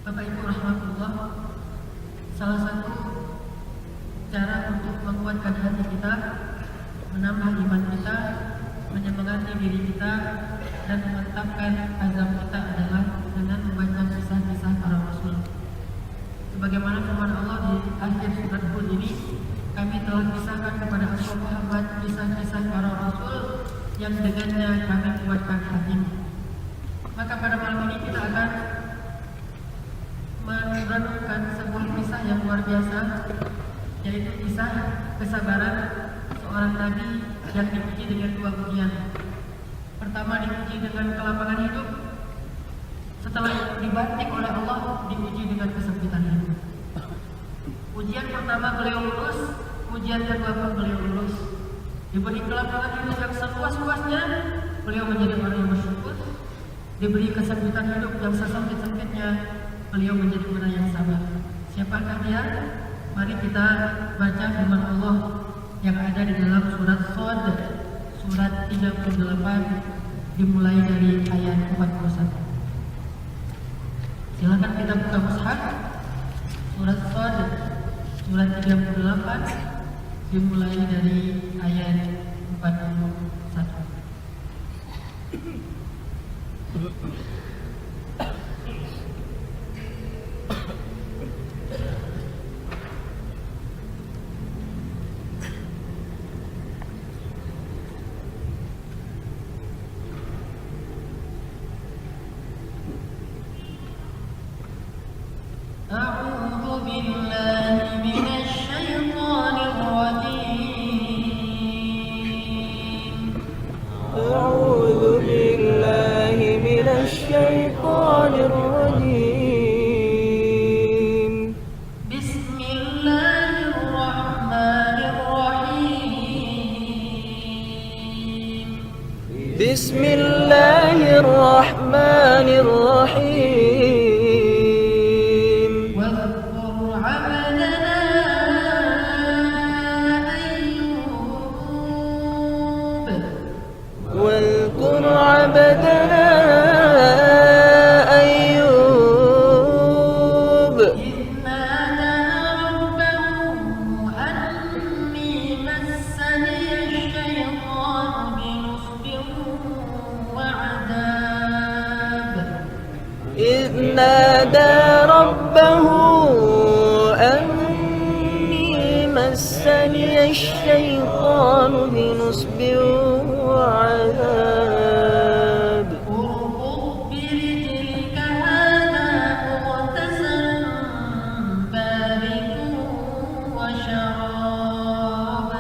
Bapak Ibu rahmatullah, salah satu cara untuk menguatkan hati kita, menambah iman kita, menyemangati diri kita, dan memantapkan azam kita adalah dengan membaca kisah-kisah para rasul. Sebagaimana firman Allah di akhir surat Hud ini, kami telah kisahkan kepada engkau Muhammad kisah-kisah para rasul yang dengannya kami kuatkan hatimu. Maka pada malam ini kita akan merenungkan sebuah kisah yang luar biasa, yaitu kisah kesabaran seorang nabi yang diuji dengan dua ujian. Pertama diuji dengan kelapangan hidup, setelah dibanting oleh Allah diuji dengan kesempitan hidup. Ujian pertama beliau lulus, ujian kedua pun beliau lulus. Diberi kelapangan hidup yang seluas-luasnya, beliau menjadi orang yang bersyukur. Diberi kesempitan hidup yang sesempit-sempitnya, beliau menjadi orang yang sabar. Siapakah dia? Mari kita baca firman Allah yang ada di dalam surat Shad, surat 38, dimulai dari ayat 41. Silakan kita buka mushaf, surat Shad, surat 38, dimulai dari ayat 41. أعوذ بالله من الشيطان الرجيم أعوذ بالله من الشيطان الرجيم بسم الله الرحمن الرحيم بسم الله الرحمن الرحيم واذكر عبدنا أيوب واذكر عبدنا أيوب إذ نادى ربه أني مسني الشيطان بنصب وعذاب إذ نادى ربه أني مسني الشيطان بنصب وعذاب اركض برجلك هذا مغتسل بارد وشراب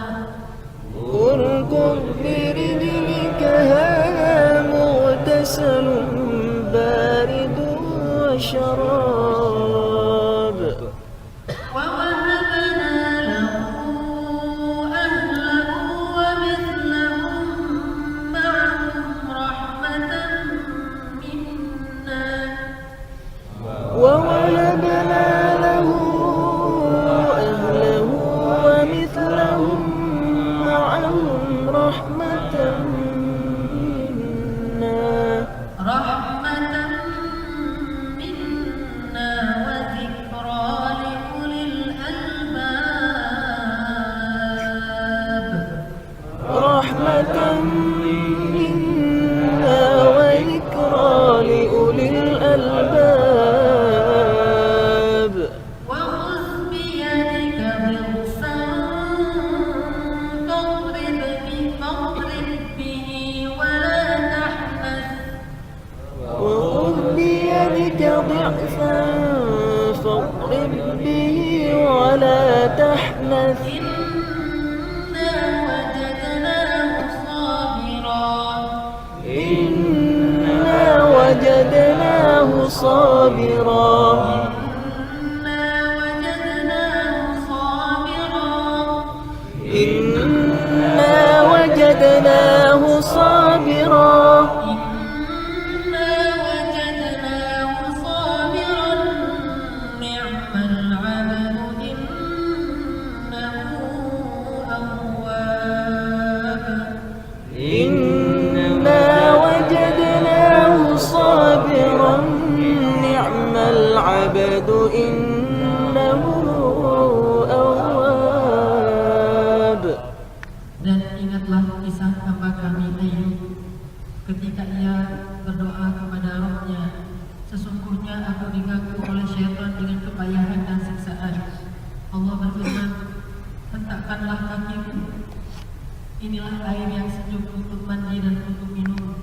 اركض برجلك هذا مغتسل بارد وشراب ووهبنا له أهله ومثلهم معهم رحمة منا ووهبنا له أهله ومثلهم معهم رحمة منا رحمة صابرا إنا وجدناه صابرا نعم العبد إنه أواب. إنا وجدناه صابرا نعم العبد إنه أواب. Dan ingatlah kisah hamba kami Ayub ketika ia berdoa kepada Rabb-Nya, sesungguhnya aku diganggu oleh syaitan dengan kepayahan dan siksaan. Allah berfirman, hentakkanlah kakimu, inilah air yang sejuk untuk mandi dan untuk minum,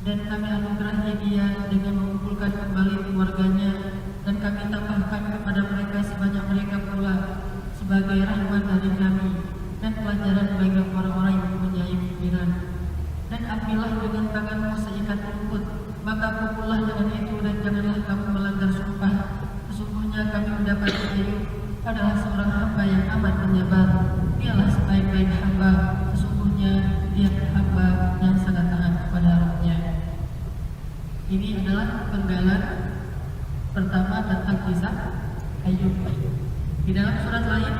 dan kami anugerahi dia dengan mengumpulkan kembali keluarganya, dan kami tambahkan kepada mereka sebanyak mereka pula sebagai rahmat dari kami dan pelajaran bagi orang-orang yang mempunyai pikiran. Dan ambillah dengan tanganmu seikat rumput, maka pukullah dengan itu, dan janganlah kamu melanggar sumpah. Sesungguhnya kami mendapati Ayub adalah seorang hamba yang amat penyabar. Dialah sebaik-baik hamba, sesungguhnya dia hamba yang sangat taat kepada Rabb-Nya. Ini adalah penggalan pertama tentang kisah Ayub. Di dalam surat lain,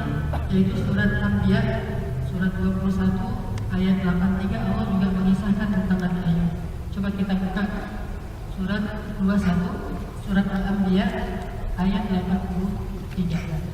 yaitu surat Anbiya, surat 21 ayat 83, Allah juga mengisahkan tentang Nabi Ayub. Coba kita buka surat 21, surat Al-Anbiya ayat 83.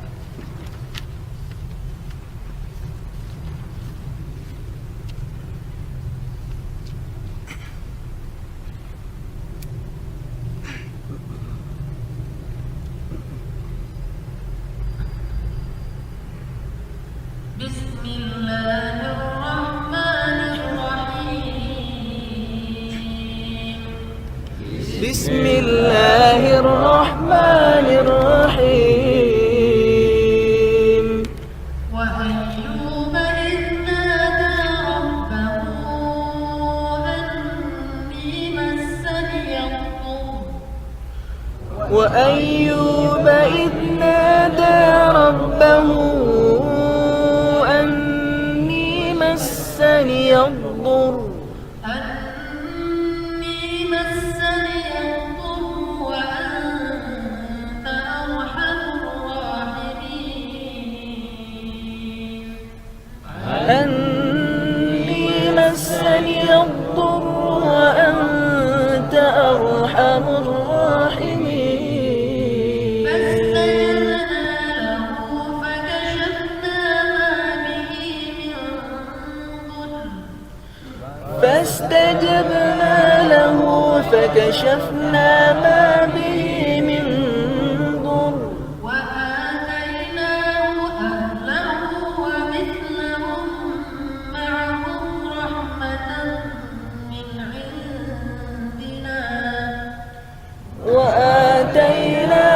بسم الله الرحمن الرحيم وأيوب إذ نادى ربه أني مسني الضر وأيوب إذ نادى ربه أني مسني الضر وأنت أرحم الراحمين. أني مسني الضر وأنت أرحم الراحمين. فاستجبنا له فكشفنا ما به من ضر وآتيناه أهله ومثلهم معهم رحمة من عندنا وآتينا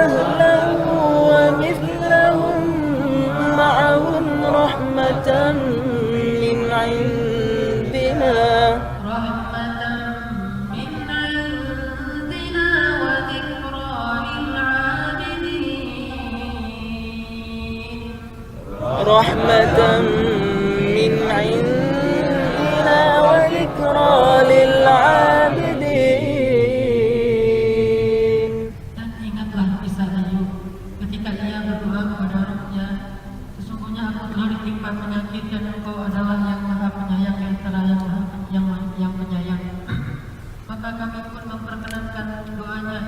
أهله ومثلهم معهم رحمة من عندنا وذكرى للعابدين. رحمة من عندنا وذكرى للعابدين. Dan ingatlah kisah Ayub ketika ia berdoa kepada Rabb-Nya, sesungguhnya aku telah ditimpa penyakit dan Engkau adalah yang Maha Penyayang di antara yang penyayang. Maka kami pun memperkenankan doanya,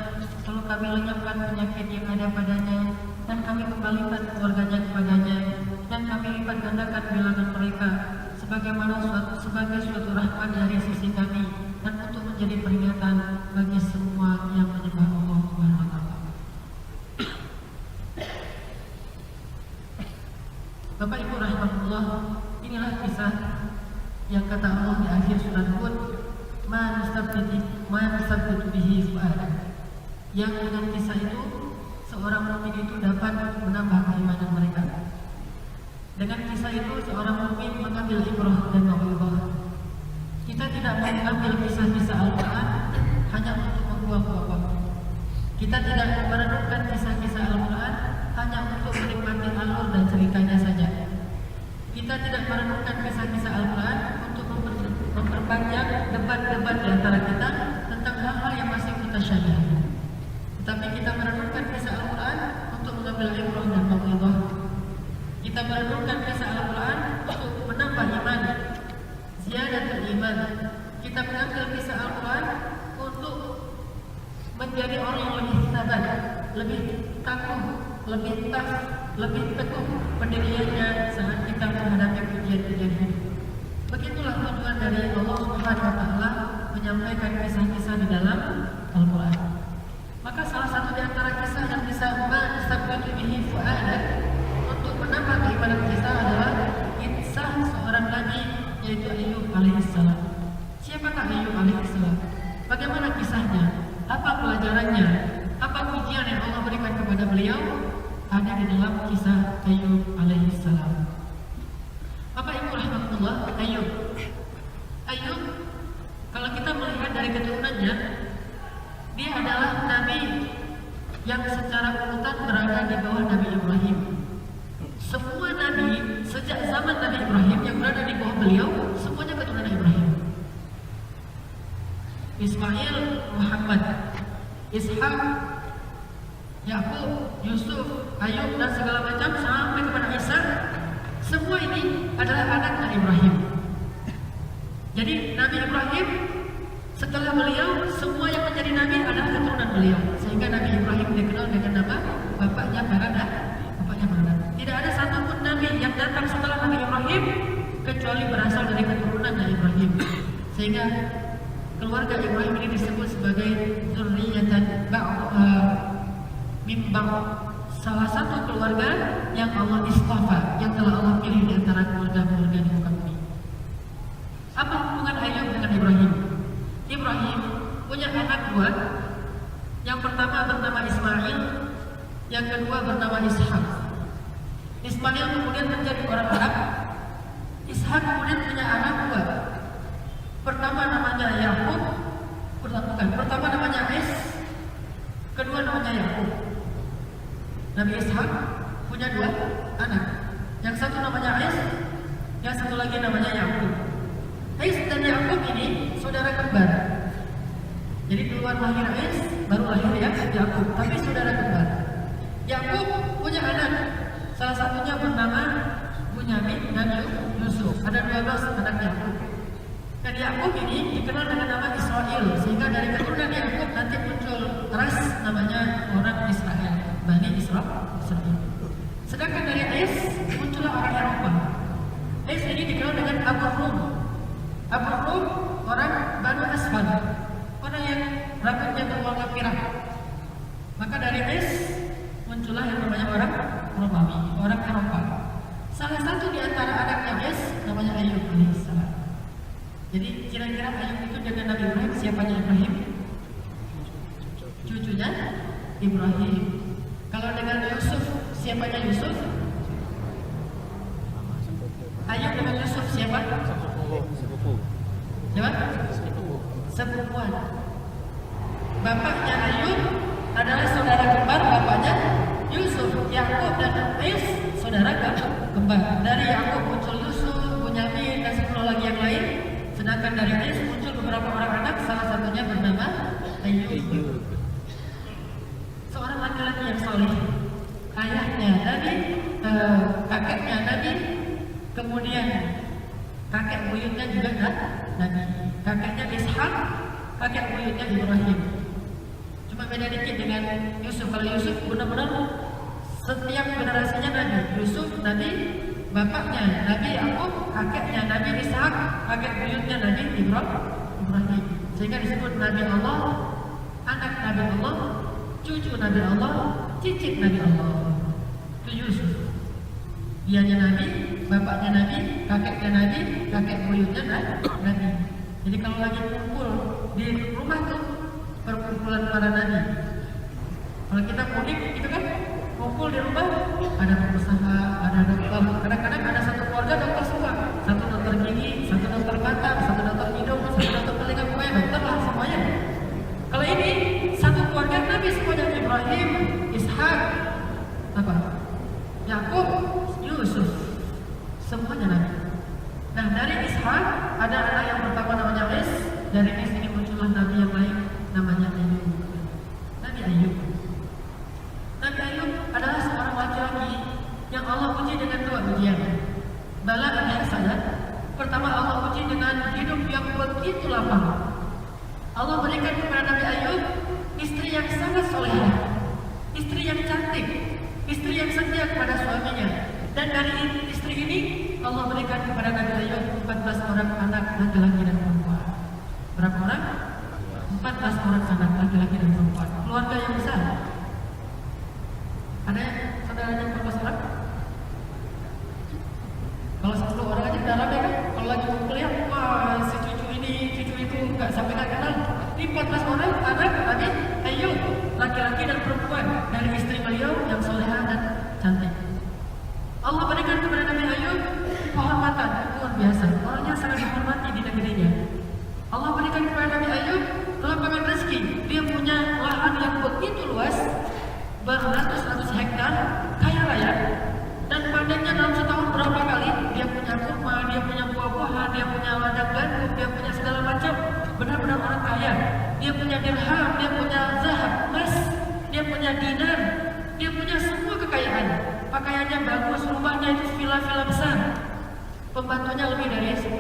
lalu kami lenyapkan penyakit yang ada padanya, dan kami kembalikan keluarganya kepadanya, dan kami lipat gandakan bilangan mereka sebagai suatu rahmat dari sisi kami, dan untuk menjadi peringatan bagi semua yang menyembah Allah Subhanahu wa Ta'ala. Bapak Ibu rahmatullah, inilah kisah yang kata Allah di akhir surat Hud, ma nusabbitu bihi fu'adak, yang dengan kisah itu seorang mukmin itu dapat menambah keimanan mereka. Dengan kisah itu seorang mukmin mengambil ibrah dan mau'izah. Kita tidak mengambil kisah-kisah Al-Quran hanya untuk membuang waktu. Kita tidak merenungkan kisah-kisah Al-Quran hanya untuk menikmati alur dan ceritanya saja. Kita tidak merenungkan kisah-kisah Al-Quran untuk memperpanjang debat-debat di antara kita tentang hal-hal yang masih mutasyabih. Tetapi kita merenungkan kisah Al-Quran untuk mengambil ibrah dan mau'izah. Kita merenungkan kisah Al-Quran untuk menambah iman, ziyadatul iman. Kita mengambil kisah Al-Quran untuk menjadi orang yang lebih sabar, lebih tangguh, lebih lebih teguh pendiriannya saat kita menghadapi ujian-ujian hidup. Begitulah tujuan dari Allah Subhanahu wa taala menyampaikan kisah-kisah di dalam Al-Quran. Maka salah satu di antara kisah yang bisa mensabbatu bihi fu'adak untuk menambah keimanan kita adalah kisah seorang nabi, yaitu Ayyub alaihissalam. Siapakah Ayyub alaihissalam? Bagaimana kisahnya? Apa pelajarannya? Apa ujian yang Allah berikan kepada beliau? Ada di dalam kisah Ayyub alaihissalam. Bapak Ibu rahmatullah, Ayyub, kalau kita melihat dari keturunannya, dia adalah nabi yang secara urutan berada di bawah Nabi Ibrahim. Semua nabi sejak zaman Nabi Ibrahim yang berada di bawah beliau, semuanya keturunan Ibrahim. Ismail, Muhammad, Ishak, Yakub, Yusuf, Ayub dan segala macam sampai kepada Isa, semua ini adalah anak dari Ibrahim. Jadi Nabi Ibrahim setelah beliau, semua yang menjadi nabi adalah keturunan beliau. Sehingga Nabi Ibrahim dikenal dengan nama bapaknya Barada. Tidak ada satupun nabi yang datang setelah Nabi Ibrahim kecuali berasal dari keturunan Nabi Ibrahim. Sehingga keluarga Ibrahim ini disebut sebagai dzurriyyatan mimbang, salah satu keluarga yang Allah istafa, yang telah Allah pilih di antara keluarga-keluarga di muka bumi. Apa hubungan Ayyub dengan Ibrahim? Ibrahim punya anak dua. Yang pertama bernama Ismail, yang kedua bernama Ishak. Ismail kemudian menjadi orang Arab. Ishak kemudian punya anak dua. Pertama namanya Yakub, pertama namanya Is, kedua namanya Yakub. Nabi Ishak punya dua anak. Yang satu namanya Is, yang satu lagi namanya Yakub. Is dan Yakub ini saudara kembar. Jadi duluan lahir Is, baru lahir Yakub, tapi saudara kembar. Yakub punya anak, salah satunya bernama Bunyamin dan Yusuf. Ada 12 anak Yakub. Dan Yakub ini dikenal dengan nama Israel, sehingga dari keturunan Yakub nanti muncul ras namanya orang Israel, Bani Israel. Sedangkan dari Is muncullah orang Eropa. Is ini dikenal dengan Abu Rum. Abu Rum orang Banu Asfar, orang yang rambutnya berwarna pirang. Maka dari Is muncullah yang namanya orang Romawi, orang Eropa. Salah satu di antara anaknya Is namanya Ayyub alaihissalam. Jadi kira-kira Ayyub itu dengan Nabi Ibrahim, siapanya Ibrahim? Cucunya Ibrahim. Kalau dengan Yusuf, siapanya Yusuf? Ayyub dengan Yusuf siapa? Siapa? Sepupuan. Bapaknya Ayyub adalah saudara kembar bapaknya Yusuf. Yakub dan Is saudara kembar. Dari Yakub muncul Yusuf, Bunyamin dan 10 lagi yang lain. Sedangkan dari Is muncul beberapa orang anak, salah satunya bernama Ayyub. Seorang laki-laki yang saleh. Ayahnya Nabi, kakeknya Nabi, kemudian kakek buyutnya juga Nabi. Kakeknya Ishak, kakek buyutnya Ibrahim. Cuma beda dikit dengan Yusuf. Kalau Yusuf benar-benar setiap generasinya Nabi. Yusuf Nabi, bapaknya Nabi Yakub, kakeknya Nabi Ishak, kakek buyutnya Nabi Ibrahim. Sehingga disebut Nabi Allah, anak Nabi Allah, cucu Nabi Allah, cicit Nabi Allah. Itu Yusuf. Dianya Nabi, bapaknya Nabi, kakeknya Nabi, kakek buyutnya Nabi. Jadi kalau lagi kumpul di rumah tuh perkumpulan para nabi. Kalau kita mudik gitu kan, kumpul di rumah, ada pengusaha, ada dokter. Kadang-kadang ada satu keluarga dokter semua, satu dokter gigi, satu dokter mata, satu dokter hidung, satu dokter telinga, pokoknya dokter lah semuanya. Kalau ini satu keluarga Nabi semuanya. dari sini muncullah Nabi yang lain namanya Ayub. Nabi Ayub. Nabi Ayub adalah seorang laki-laki yang Allah uji dengan dua ujian. Bala dan hasanah. Pertama Allah uji dengan hidup yang begitu lapang. Allah berikan kepada Nabi Ayub istri yang sangat solehah, istri yang cantik, istri yang setia kepada suaminya. Dan dari istri ini Allah berikan kepada Nabi Ayub 14 orang anak laki-laki dan perempuan. Berapa orang? 14 orang anak laki-laki dan perempuan. Keluarga yang besar. Ada saudaranya 14 orang? Kalau 10 orang aja udah rame kan? Kalau lagi mau kuliah, wah si cucu ini, cucu itu nggak sampai nggak kenal. Ini 14 orang anak Nabi Ayub, laki-laki dan perempuan dari istri beliau yang solehah dan cantik. Allah berikan kepada Nabi Ayub kehormatan luar biasa. Orangnya sangat dihormati di negerinya. Allah berikan kepada Nabi Ayub kelapangan rezeki. Dia punya lahan yang begitu luas, beratus-ratus hektar, kaya raya. Dan panennya dalam setahun berapa kali? Dia punya kurma, dia punya buah-buahan, dia punya ladang gandum, dia punya segala macam. Benar-benar orang kaya. Dia punya dirham, dia punya zahab, emas, dia punya dinar, dia punya semua kekayaan. Pakaiannya bagus, rumahnya itu villa-villa besar. Pembantunya lebih dari 10.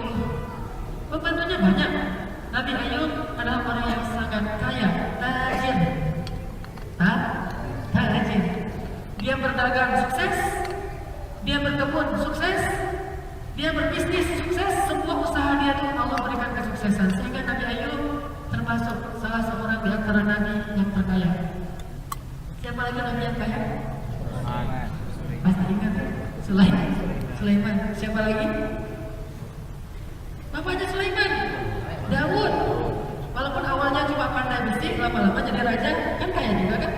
Pembantunya banyak. Nabi Ayub adalah orang yang sangat kaya, tajir. Tajir. Dia berdagang sukses, dia berkebun sukses, dia berbisnis sukses. Semua usaha dia itu Allah berikan kesuksesan. Sehingga Nabi Ayub termasuk salah seorang di antara nabi yang terkaya. Siapa lagi nabi yang kaya? Pasti ingat Sulaiman. Siapa lagi? Bapaknya Sulaiman, Daud. Walaupun awalnya cuma pandai besi, lama-lama jadi raja, kan kaya juga kan?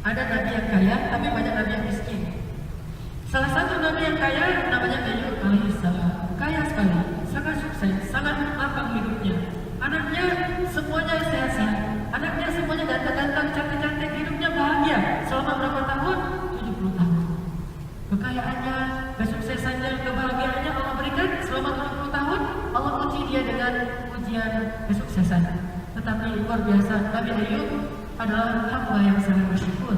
Ada nabi yang kaya, tapi banyak nabi yang miskin. Salah satu nabi yang kaya namanya Ayub alaihissalam. Kaya sekali, sangat sukses, sangat lapang hidupnya. Anaknya semuanya sehat-sehat, anaknya semuanya ganteng-ganteng, cantik-cantik, hidupnya bahagia selama berapa tahun? 70 tahun. Kekayaannya, kesuksesannya, kebahagiaannya Allah berikan selama 70 tahun. Allah uji dia dengan ujian kesuksesan. Tetapi luar biasa, Nabi Ayub adalah hamba yang sangat bersyukur.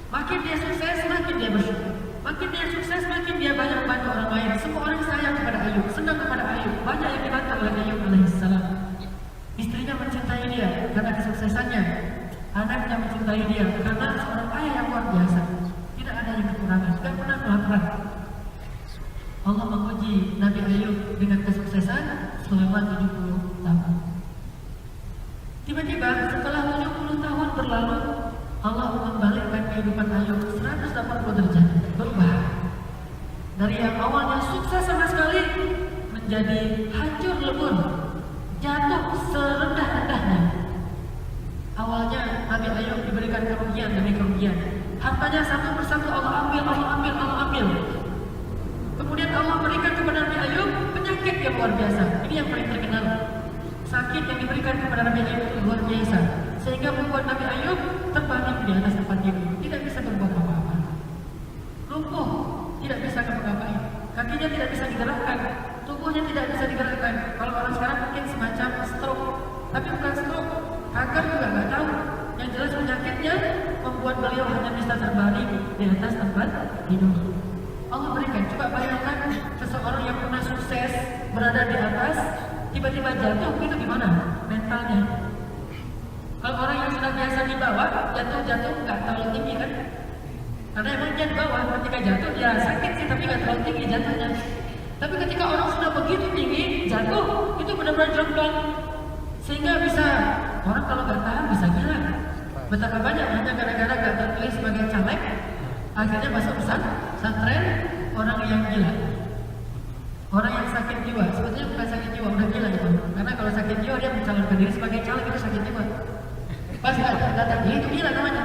Makin dia sukses, makin dia bersyukur. Makin dia sukses, makin dia banyak membantu orang lain. Semua orang sayang kepada Ayub, senang kepada Ayub. Banyak yang dibantu oleh Ayub alaihissalam. Istrinya mencintai dia karena kesuksesannya. Anaknya mencintai dia karena seorang ayah yang luar biasa. Tidak ada yang kekurangan, tidak pernah kelaparan. Allah menguji Nabi Ayub dengan kesuksesan selama 70 tahun. Tiba-tiba setelah 70 tahun berlalu, Allah membalikkan kehidupan Ayub 180 derajat, berubah. Dari yang awalnya sukses sama sekali menjadi hancur lebur, jatuh serendah-rendahnya. Awalnya Nabi Ayub diberikan kerugian demi kerugian. Hartanya satu persatu Allah ambil, Allah ambil, Allah ambil. Kemudian Allah berikan kepada Nabi Ayub penyakit yang luar biasa. Ini yang paling terkenal. Sakit yang diberikan kepada Nabi Ayub itu luar biasa, sehingga membuat Nabi Ayub terbaring di atas tempat tidur, tidak bisa berbuat apa-apa. Lumpuh, tidak bisa ngapa-ngapain. Kakinya tidak bisa digerakkan, tubuhnya tidak bisa digerakkan. Kalau orang sekarang mungkin semacam stroke, tapi bukan stroke. Kanker juga nggak tahu. Yang jelas penyakitnya membuat beliau hanya bisa terbaring di atas tempat tidur. Allah berikan. Coba bayangkan seseorang yang pernah sukses berada di atas, tiba-tiba jatuh, itu gimana mentalnya? Kalau orang yang sudah biasa di bawah, jatuh nggak terlalu tinggi kan? Karena emang dia di bawah, ketika jatuh ya sakit sih, tapi nggak terlalu tinggi jatuhnya. Tapi ketika orang sudah begitu tinggi, jatuh, itu benar-benar jomplang. Sehingga bisa, orang kalau nggak tahan bisa gila. Betapa banyak hanya gara-gara nggak terpilih sebagai caleg, akhirnya masuk pesantren orang yang gila. Orang yang sakit jiwa, sebetulnya bukan sakit jiwa, udah gila gitu. Karena kalau sakit jiwa dia mencalonkan diri sebagai caleg, itu sakit jiwa. Pas datang itu gila namanya.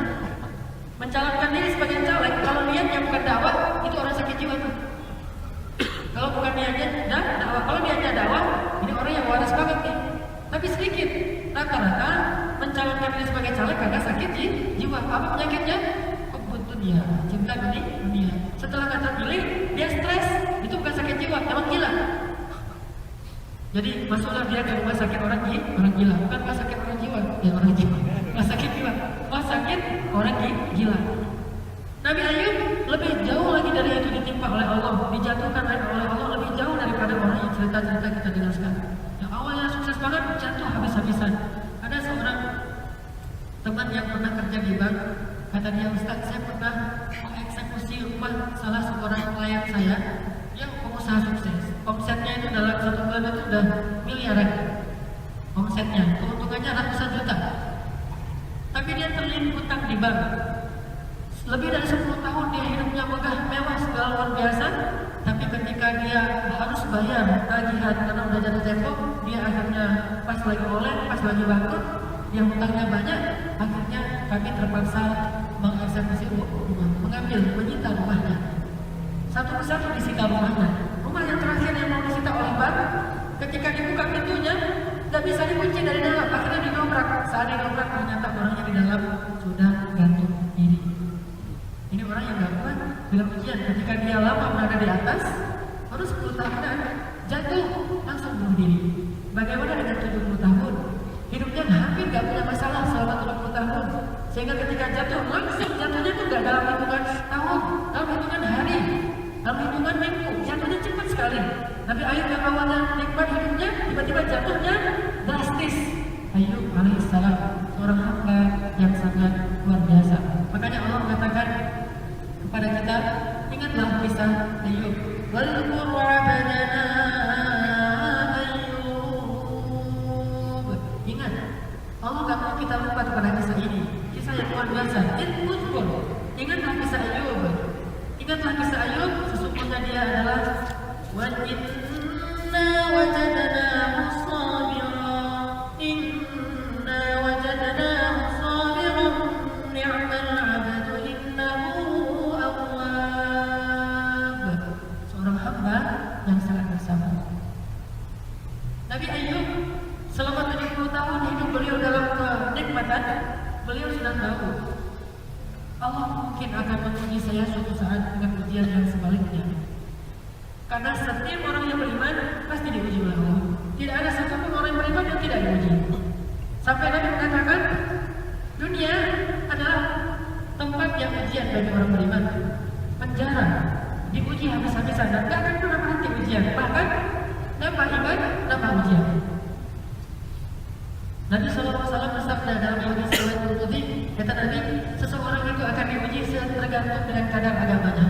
Mencalonkan diri sebagai caleg, kalau niatnya bukan dakwah, itu orang sakit jiwa tuh. Kalau bukan niatnya dakwah, kalau niatnya dakwah, ini orang yang waras banget nih. Tapi sedikit, rata-rata mencalonkan diri sebagai caleg karena sakit jiwa. Apa penyakitnya? Kebut dunia, cinta dunia. Setelah nggak terpilih, dia stres. Itu bukan sakit jiwa, emang gila. Jadi masuklah dia ke rumah sakit orang gila, bukan rumah sakit orang jiwa, ya orang jiwa, rumah sakit jiwa, rumah sakit orang gila. Nabi Ayub lebih jauh lagi dari itu ditimpa oleh Allah, dijatuhkan oleh Allah lebih jauh daripada orang yang cerita-cerita kita dengar sekarang. Yang awalnya sukses banget, jatuh habis-habisan. Ada seorang teman yang pernah kerja di bank, kata dia, Ustaz, saya pernah mengeksekusi rumah salah seorang klien saya yang pengusaha sukses. Omsetnya itu dalam 1 bulan itu udah miliaran omsetnya, keuntungannya ratusan juta. Tapi dia terlilit utang di bank. Lebih dari 10 tahun dia hidupnya megah, mewah, segala luar biasa. Tapi ketika dia harus bayar tagihan karena udah jatuh tempo, dia akhirnya pas lagi oleh, pas lagi bangkrut, dia hutangnya banyak. Akhirnya kami terpaksa mengeksekusi rumah, menyita rumahnya. Satu persatu disita rumahnya. Rumah yang terakhir yang mau disita oleh bank, ketika dibuka pintunya, tidak bisa dikunci dari dalam. Akhirnya didobrak. Saat didobrak ternyata orangnya di dalam sudah gantung diri. Ini orang yang gak kuat dengan ujian. Ketika dia lama berada di atas, baru 10 tahunan jatuh langsung bunuh diri. Bagaimana dengan 70 tahun? Hidupnya hampir gak punya masalah selama 70 tahun. Sehingga ketika jatuh, langsung jatuhnya itu gak dalam hitungan tahun, dalam hitungan hari, dalam hitungan minggu. Jatuhnya cepat sekali. Nabi Ayub yang awalnya nikmat hidupnya, tiba-tiba jatuhnya drastis. Ayub alaihissalam, seorang hamba yang sangat luar biasa. Makanya Allah mengatakan kepada kita, ingatlah kisah Ayub. Walqur abadana Ayub. Ingat, Allah gak mau kita lupa kepada kisah ini. Kisah yang luar biasa. Ingatlah kisah Ayub. Ingatlah kisah Ayub. Sesungguhnya dia adalah wa inna wajadnahu sabiran. Inna wajadnahu sabiran. Ni'mal 'abdu innahu awwab. Seorang hamba yang sangat bersabar. Nabi Ayub selama 70 tahun hidup beliau dalam kenikmatan, beliau sudah tahu Allah mungkin akan menguji saya suatu saat dengan ujian yang sebaliknya. Karena setiap orang yang beriman pasti diuji oleh Allah. Tidak ada satupun orang yang beriman yang tidak diuji. Sampai Nabi mengatakan, dunia adalah tempat yang ujian bagi orang beriman. Penjara, diuji habis-habisan dan tidak akan pernah berhenti ujian. Bahkan nambah iman, nambah ujian. Nabi SAW bersabda dalam hadis riwayat Tirmidzi, kata Nabi, seseorang itu akan diuji tergantung dengan kadar agamanya.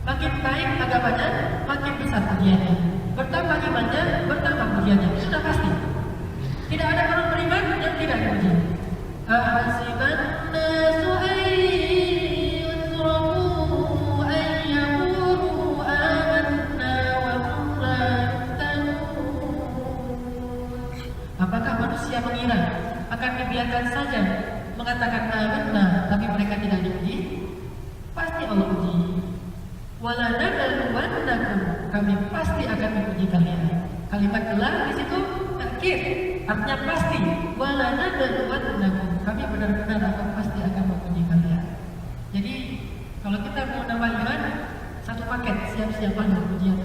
Makin baik agamanya, makin besar ujiannya. Bertambah imannya, bertambah ujiannya. Itu sudah pasti. Tidak ada orang beriman yang tidak diuji. Ahasiban nasu ayyutraku ayyaqulu amanna wa hum la yuftanun. Apakah manusia mengira akan dibiarkan saja mengatakan amanna tapi mereka tidak diuji? Pasti Allah uji. Wala nabluwannakum, kami pasti akan menguji kalian. Kalimat gelar di situ takkid, artinya pasti. Wala nabluwannakum, kami benar-benar akan pasti akan menguji kalian. Jadi kalau kita mau nambah iman, satu paket, siap-siaplah dengan ujian.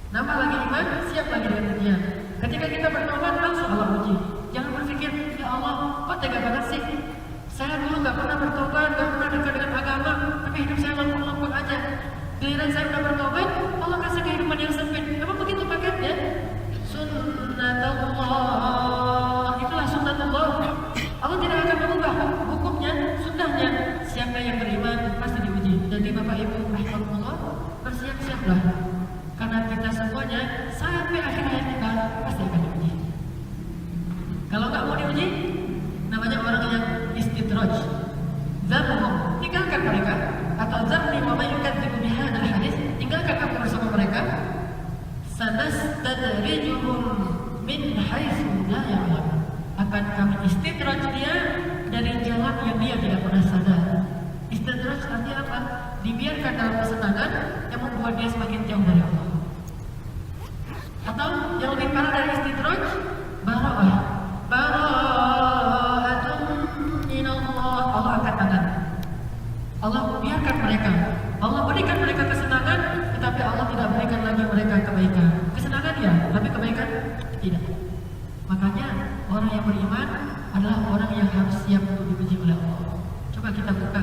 Nambah lagi iman, siap lagi dengan ujian. Ketika kita bertobat, langsung Allah uji. Jangan berpikir, ya Allah, kok tega banget sih? Saya dulu gak pernah bertobat, gak pernah dekat dengan agama, tapi hidup saya lempeng-lempeng aja. Giliran saya udah bertobat, Allah kasih kehidupan yang sempit. Emang begitu paketnya? Sunnatullah, itulah sunnatullah. Allah tidak akan mengubah hukumnya, sunnahnya. Siapa yang beriman pasti diuji. Jadi Bapak Ibu rahimahullah, bersiap-siaplah. Karena kita semuanya sampai akhir hayat kita pasti akan diuji. Kalau nggak mau diuji, namanya orang yang istidraj. Zarhum, tinggalkan mereka. Atau zarni wa may yukadzibu bihadzal hadis, tinggalkan aku bersama mereka. Sanastadrijuhum min haitsu la ya'lamun. Akan kami istidraj dia dari jalan yang dia tidak pernah sadar. Istidraj artinya apa? Dibiarkan dalam kesenangan yang membuat dia semakin jauh dari Allah. Atau yang lebih parah dari istidraj, bara'ah. Bara'atun minallah. Allah angkat tangan. Allah biarkan mereka. Allah berikan mereka kesenangan, tetapi Allah tidak berikan lagi mereka kebaikan. Kesenangan ya, tapi kebaikan Makanya orang yang beriman adalah orang yang harus siap untuk diuji oleh Allah. Coba kita buka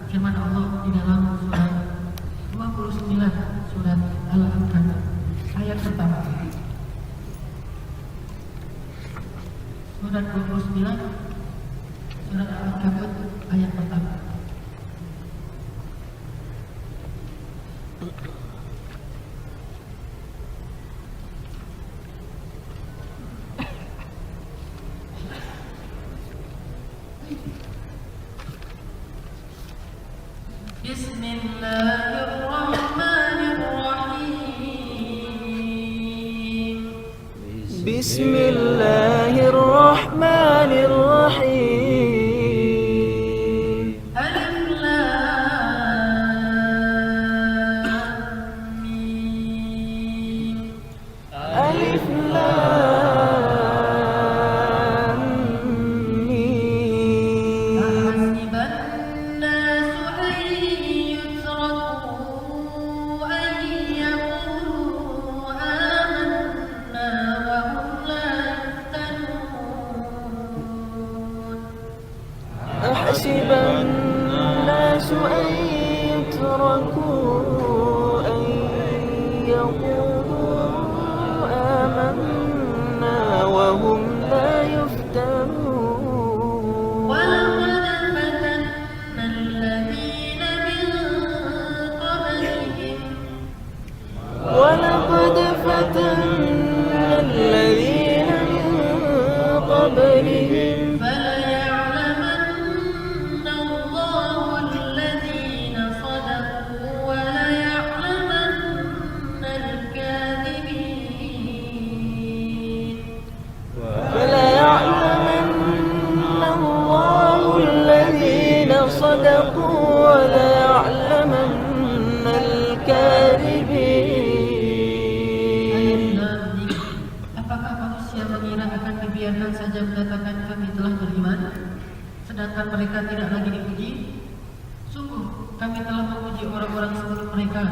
firman Allah di dalam surat 29 surat Al-Ankabut ayat pertama. Surat 29 surat Al-Ankabut ayat pertama. Bismillahirrahmanirrahim. Bismillahirrahmanirrahim. Alif Lam Mim. Alif Lam Mim. Ahasiban nasu an yutraku an yaqulu amanna wa hum la yuftanun. أحسب الناس أن يتركوا أن يقولوا آمنا وهم لا يفتنون ولقد فتنا الذين من قبلهم فليعلمن الله الذين صدقوا وليعلمن الكاذبين. فليعلمن الله الذين صدقوا وليعلمن الكاذبين. Apakah manusia mengira akan dibiarkan saja mengatakan kami telah beriman, sedangkan mereka tidak lagi diuji? Sungguh kami telah menguji orang-orang sebelum mereka,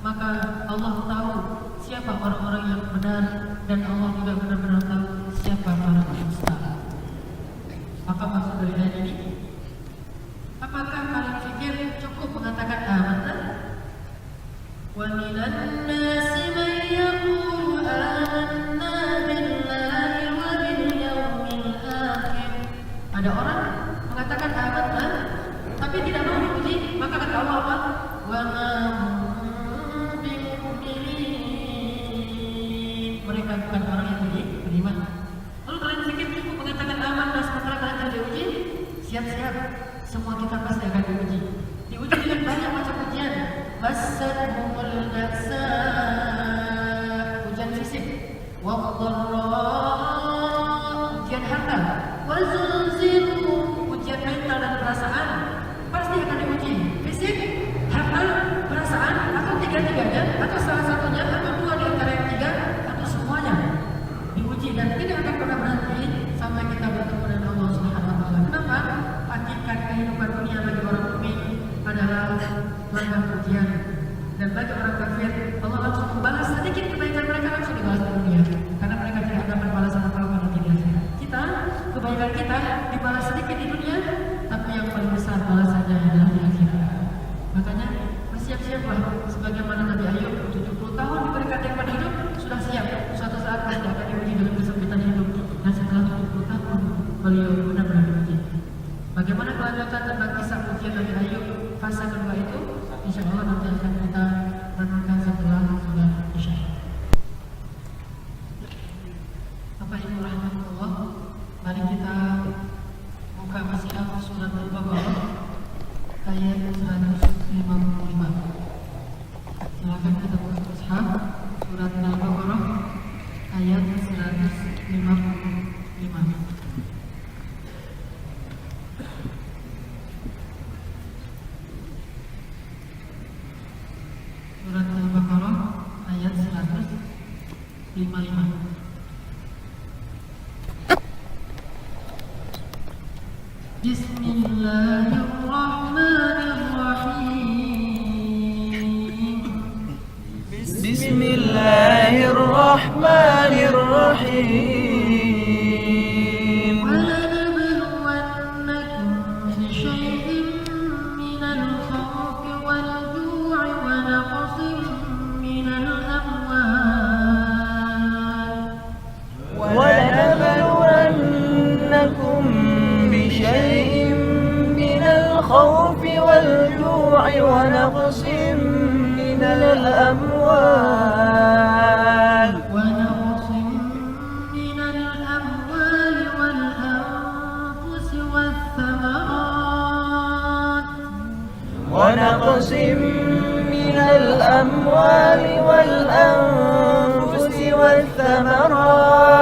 maka Allah tahu siapa orang-orang yang benar, dan Allah juga benar-benar tahu siapa para pendusta. Apa maksud dari ayat ini? Apakah kalian pikir cukup mengatakan amanah? Wa minan nasi man yaqulu amanna billahi wa bil yawmil akhir. Ada orang mengatakan amanah tapi tidak mau diuji, maka kata Allah apa? Wa ma hum bimu'minin. Mereka bukan orang yang beriman. Lalu kalian pikir cukup mengatakan amanah sementara kalian tidak diuji? Siap-siap, semua kita pasti akan diuji. Diuji dengan banyak macam ujian. Massatuhumul ba'sa, ujian fisik, wadh-dharra, ujian harta, wa zulzilu, ujian mental dan perasaan. Pasti akan diuji. Fisik, harta, perasaan, atau tiga-tiganya, atau salah satunya, atau dua di antara yang tiga, atau semuanya diuji dan tidak akan pernah berhenti sampai kita bertemu dengan Allah Subhanahu wa taala. Kenapa? Hakikat kehidupan dunia bagi orang mukmin adalah ladang ujian, dan bagi orang kafir Allah langsung membalas sedikit kebaikan mereka, langsung dibalas di dunia karena mereka tidak dapat balasan apa-apa nanti di akhirat. Kita, kebaikan kita dibalas sedikit di dunia, tapi yang paling besar balasannya adalah di akhirat. Makanya bersiap-siaplah sebagaimana Nabi Ayub 70 tahun diberikan nikmat hidup, sudah siap suatu saat pasti akan diuji dengan kesempitan hidup, dan setelah 70 tahun beliau benar-benar diuji. Bagaimana kelanjutan tentang kisah ujian Nabi Ayub fase kedua itu, insya Allah nanti akan kita renungkan setelah sudah Isya. Bapak Ibu rahmatullah, mari kita buka Mushaf surat Al-Baqarah ayat 155. Silakan kita buka Mushaf surat Al-Baqarah ayat 155. Surat Al-Baqarah ayat 155. Bismillahirrahmanirrahim. Bismillahirrahmanirrahim. الخوف والجوع ونقص من الأموال ونقص من الأموال والأنفس والثمرات ونقص من الأموال والأنفس والثمرات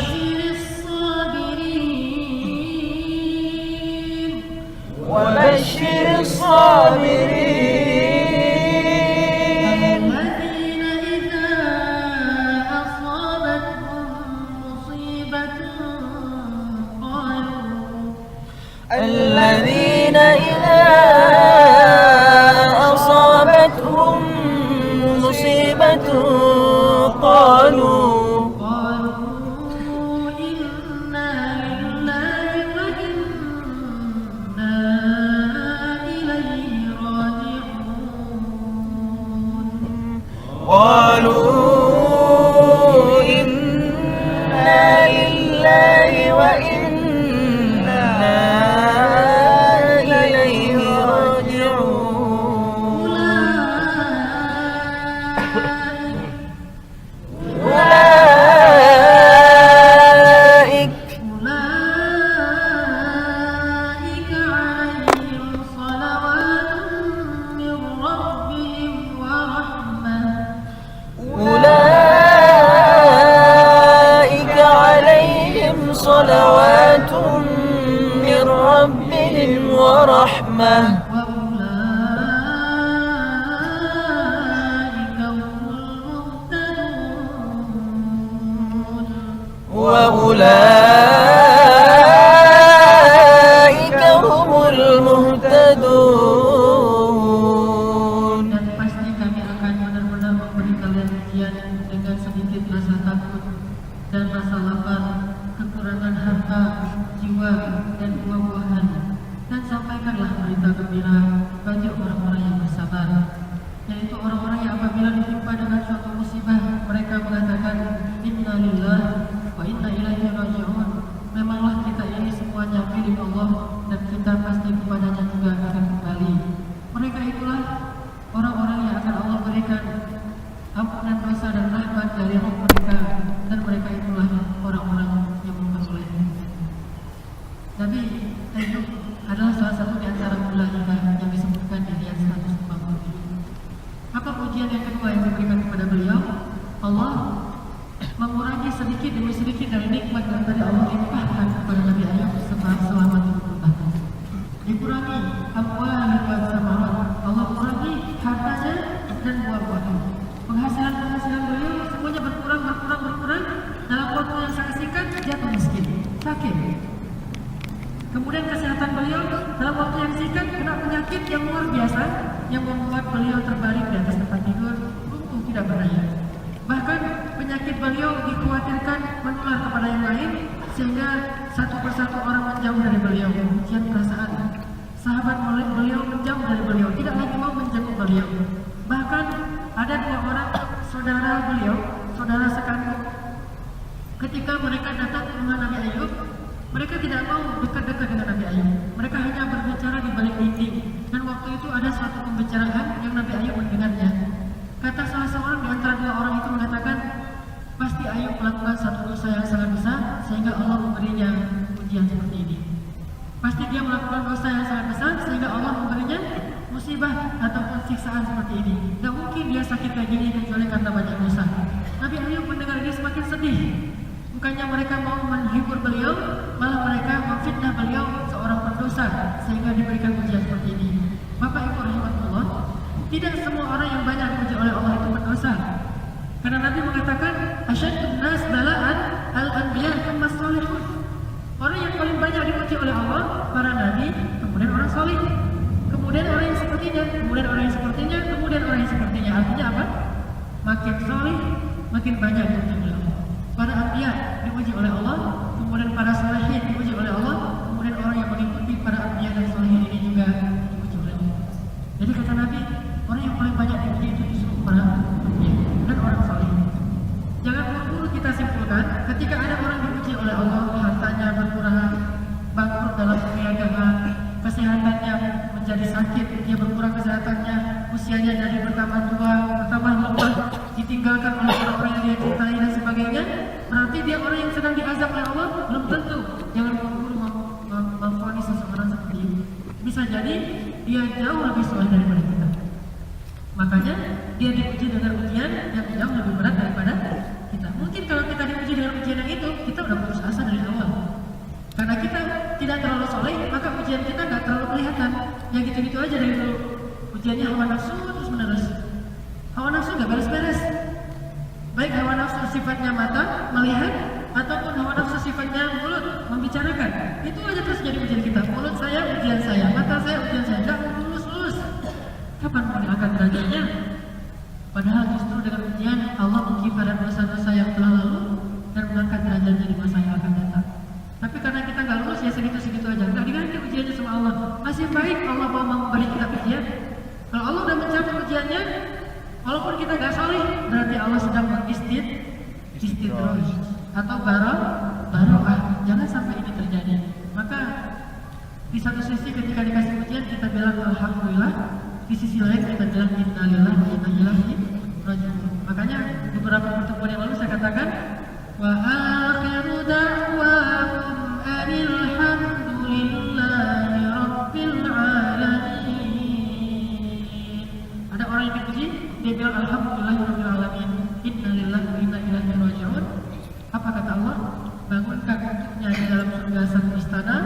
وبشر الصابرين وبشر الصابرين الذين إذا أصابتهم مصيبة قالوا الذين إذا أصابتهم مصيبة قالوا إنا لله وإنا إليه راجعون قالوا إنا لله وإنا إليه راجعون أولئك عليهم صلوات من ربهم ورحمة أولئك عليهم صلوات من ربهم ورحمة وأولئك هم المهتدون وأولئك هم المهتدون. Dan pasti kami akan benar-benar memberi kalian ujian dengan sedikit rasa takut dan rasa lapar, kekurangan harta, jiwa, dan buah-buahan. Dan sampaikanlah berita gembira bagi orang-orang yang bersabar, yaitu orang-orang yang apabila ditimpa dengan suatu musibah, mereka mengatakan Inna lillahi wa inna ilaihi raji'un. Memanglah kita ini semuanya milik Allah dan kita pasti kepadanya juga akan kembali. Mereka itulah orang-orang yang akan Allah berikan ampunan dosa dan rahmat dari roh mereka, dan mereka itulah orang-orang yang memperoleh. Nabi Ayub adalah salah satu di antara ulama yang disebutkan di ayat 140. Apa ujian yang kedua yang diberikan kepada beliau? Allah mengurangi sedikit demi sedikit dari nikmat yang tadi Allah limpahkan kepada Nabi Ayub selama 70 tahun. Dikurangi amwal wa samarat. Allah kurangi hartanya dan buah-buahnya. Penghasilan beliau semuanya berkurang dalam waktu yang sangat singkat, jatuh miskin, sakit. Kemudian kesehatan beliau dalam waktu yang singkat kena penyakit yang luar biasa yang membuat beliau terbaring di atas tempat tidur, lumpuh tidak berdaya. Bahkan penyakit beliau dikhawatirkan menular kepada yang lain, sehingga satu persatu orang menjauh dari beliau. Ujian perasaan sahabat beliau menjauh dari beliau, tidak lagi mau menjenguk beliau. Bahkan ada 2 orang saudara beliau, saudara sekandung, ketika mereka datang ke rumah Nabi Ayub, mereka tidak mau dekat-dekat dengan Nabi Ayub. Mereka hanya berbicara di balik dinding. Dan waktu itu ada suatu pembicaraan yang Nabi Ayub mendengarnya. Kata salah seorang di antara 2 orang itu mengatakan, pasti Ayub melakukan satu dosa yang sangat besar sehingga Allah memberinya ujian seperti ini. Pasti dia melakukan dosa yang sangat besar sehingga Allah memberinya musibah ataupun siksaan seperti ini. Tidak mungkin dia sakit kayak gini kecuali karena banyak dosa. Nabi Ayub mendengar ini semakin sedih. Bukannya mereka mau menghibur beliau, malah mereka memfitnah beliau seorang pendosa sehingga diberikan ujian seperti ini. Bapak Ibu rahimahullah, tidak semua orang yang banyak diuji oleh Allah itu berdosa. Karena Nabi mengatakan, asyadun nas bala'an al-anbiya thumma sholihun. Orang yang paling banyak diuji oleh Allah, para nabi, kemudian orang saleh, kemudian orang yang sepertinya, kemudian orang yang sepertinya, kemudian orang yang sepertinya. Artinya apa? Makin saleh, makin banyak diuji oleh Allah. Para anbiya diuji oleh Allah, kemudian para salihin diuji oleh Allah, kemudian orang yang mengikuti para anbiya dan salihin ini juga diuji oleh Allah. Jadi kata Nabi, orang yang paling banyak diuji itu justru para anbiya dan orang salihin. Jangan buru-buru kita simpulkan, ketika ada orang diuji oleh Allah, hartanya berkurang, bangkrut dalam perniagaan, kesehatannya sedang diazab oleh Allah, belum tentu. Jangan buru-buru memvonis seseorang seperti itu. Bisa jadi dia jauh lebih soleh daripada kita. Makanya dia diuji dengan ujian yang jauh lebih berat daripada kita. Mungkin kalau kita diuji dengan ujian yang itu, kita udah putus asa dari awal. Karena kita tidak terlalu soleh, maka ujian kita nggak terlalu kelihatan. Ya gitu-gitu aja dari dulu. Ujiannya hawa nafsu terus menerus. Hawa nafsu nggak beres-beres. Baik hawa nafsu sifatnya mata melihat, ataupun hawa nafsu sifatnya mulut membicarakan. Itu aja terus jadi ujian kita. Mulut saya ujian saya, mata saya ujian saya. Nggak lulus-lulus. Kapan mau diangkat derajatnya? Padahal justru dengan ujian Allah mengkibarkan dosa-dosa yang telah lalu dan mengangkat derajatnya di masa yang akan datang. Tapi karena kita nggak lulus ya segitu-segitu aja, nggak diganti ujiannya sama Allah. Masih baik Allah mau memberi kita ujian. Kalau Allah udah mencabut ujiannya, walaupun kita nggak soleh, berarti Allah sedang mengistidraj atau baroah. Jangan sampai ini terjadi. Maka di satu sisi ketika dikasih ujian kita bilang alhamdulillah, di sisi lain kita bilang innalillahi wa inna ilaihi raji'un. Makanya beberapa pertemuan yang lalu saya katakan wa akhiru da'wahum anil hamdulillahi rabbil alamin. Ada orang yang dipuji, dia bilang alhamdulillahi rabbil alamin, innalillahi wa inna ilaihi raji'un. Apa kata Allah? Bangunkan untuknya di dalam surga satu istana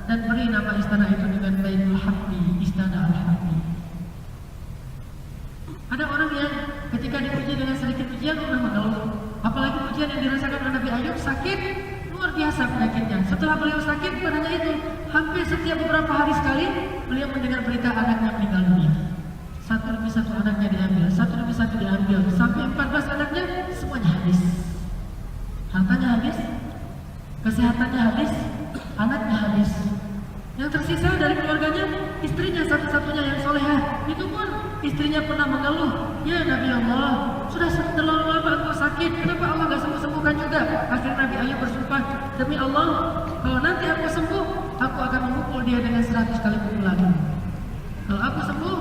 dan beri nama istana itu dengan Baitul Hamdi, istana Al-Hamdi. Ada orang yang ketika diuji dengan sedikit ujian udah mengeluh. Apalagi ujian yang dirasakan oleh Nabi Ayub, sakit luar biasa penyakitnya. Setelah beliau sakit, bukan hanya itu, hampir setiap beberapa hari sekali beliau mendengar berita anaknya meninggal dunia. Satu demi satu anaknya diambil, satu demi satu diambil, sampai 14 anaknya semuanya habis. Hartanya habis, kesehatannya habis, anaknya habis. Yang tersisa dari keluarganya, istrinya satu-satunya yang solehah. Itu pun istrinya pernah mengeluh, ya Nabi Allah, sudah terlalu lama aku sakit, kenapa Allah gak sembuh-sembuhkan juga? Akhirnya Nabi Ayub bersumpah, demi Allah, kalau nanti aku sembuh, aku akan memukul dia dengan 100 kali pukulan. Kalau aku sembuh,